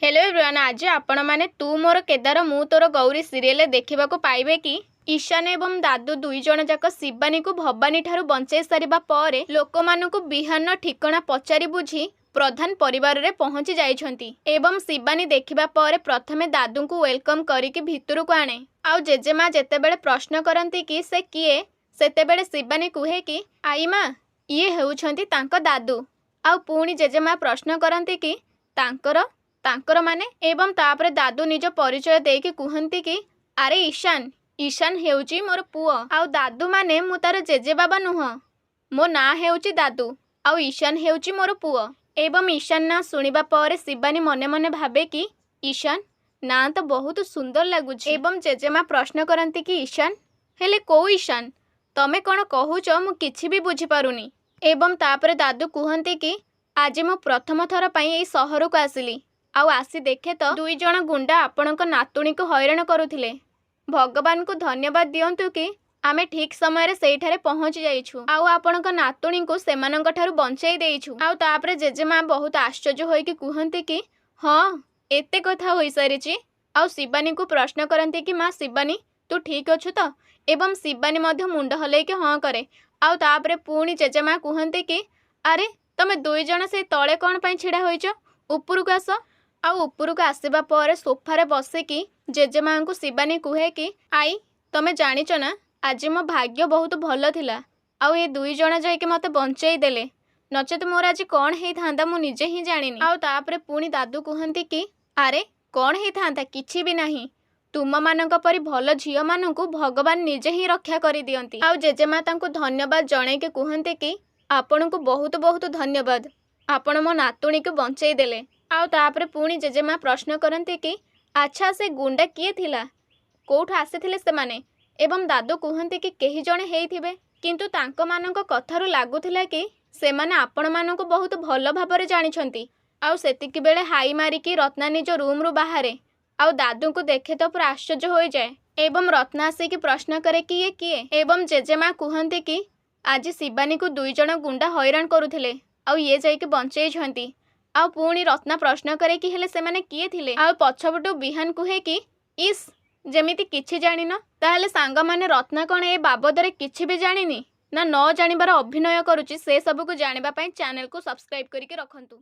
Hello everyone, आज आपण मैंने तू मोर केदार मु तोर गौरी सीरियल देखा पाइबे कि ईशान एवं दादू दुई जन जाक शिवानी को भवानी ठारू बंचाई सारिबा परे लोक मानकु बिहान ठिकणा पचारि बुझी प्रधान परिवार रे पहुंची जाइछंती एवं शिवानी देखिबा परे प्रथमे दादू को वेलकम करिकि भितरु को आणे। आउ जेजेमा जेतेबेले प्रश्न करंती कि से किए, सेतेबेले शिवानी कुहे कि आई माँ ये हेउछंती तांको दादू। आउ पुणी जेजेमा प्रश्न करंती कि तांकर माने एवं तापरे दादू निज परिचय देकी कुहंती कि अरे ईशान ईशान हेउची मोर पुओ। आउ दादू माने मु तार जेजे बाबा नुह, मो ना हेउची दादू आउ ईशान हेउची मोर पुओ। एवं ईशान ना सुनिबा परे शिवानी मने मने भाबे कि ईशान ना तो बहुत सुंदर लगुची। एवं जेजेमा प्रश्न करंती कि ईशान हेले को ईशान, तमे कौन कहूच मु किछि भी बुझी पारुनी। एवं तापरे दादू कुहंती कि आज मु प्रथम थर पई एई सहर को आसिली, आउ आसी देखे तो दुई जण गुंडा आपणक नातुणी को हैरान करुथिले। भगवान को धन्यवाद दियंतु कि आमे ठीक समय सेठारे पहुंची जाइछु आउ आपणक नातुणी को सेमानंक ठारू बंचाई देइछु। आउ तापरे जेजेमा बहुत आश्चर्य होइकि कुहंती कि हाँ एते कथा होई सारिछि। आउ शिवानी को प्रश्न करंती कि माँ शिवानी तू ठीक अछु तो? एवं शिवानी मध्य मुंड हलै कि हाँ करे। आउ तापरे पुणी जेजेमा कुहंती कि अरे तमे दुई जण से तळे कोन पई छिडा होइछ, ऊपर को आस। आउ ऊपर को आसवा पर सोफारे बसिकी जेजेमा को शिवानी कुहे कि आई तमे जानिच ना आज मो भाग्य बहुत भल थिला, आउ ये दुई जण जाइके मते बंचाई देले, नचेत मोर आज कौन हेई थांदा मु निजे ही जानिनी। आउ तापरे पुणी दादू कुहंती कि अरे कौन हेई थांदा किछि भी नाही, तुम मानक परी भल झियो मानकु भगवान निजे ही रक्षा करि दियंती। आउ जेजेमा तांको धन्यवाद जणैके कुहंती कि आपनकु बहुत बहुत धन्यवाद, आपण मो नातुणी को बंचाई देले। आउ तापरे पुणी जेजेमा प्रश्न करंती कि अच्छा से गुंडा किए थिला, कोठु आसीथिले सेमाने। एवं दादू कुहंती कि केही जणे हेइथिबे, किंतु तांको मानक कथारु लागुथिला कि सेमाने आपण मानकु बहुत भल भाबरे जानिछंती। आउ सेतिकी बेले हाई मारिकी रत्ना निज रूम रु बाहरे, आउ दादू को देखे तो पूरा आश्चर्य हो जाए। एवं रत्ना आसिकी प्रश्न करे कि ये किए। एवं जेजेमा कुहंती कि आज शिवानी को दुई जण गुंडा हैरान करुथिले, आउ ये जाइके बंचाइछंती। आउ पुणी रत्ना प्रश्न करे कि हेले सेमाने किए थिले। आउ पछपटु बिहान कुहे कि इस जेमिति किछि जानिन, ताहेले सांग माने रत्ना कोन ए बाबदरे किछि भी जानिनी ना न जानिबार अभिनय करूची। से सबको जानिबा पई चैनल को सब्सक्राइब करिके रखंतु।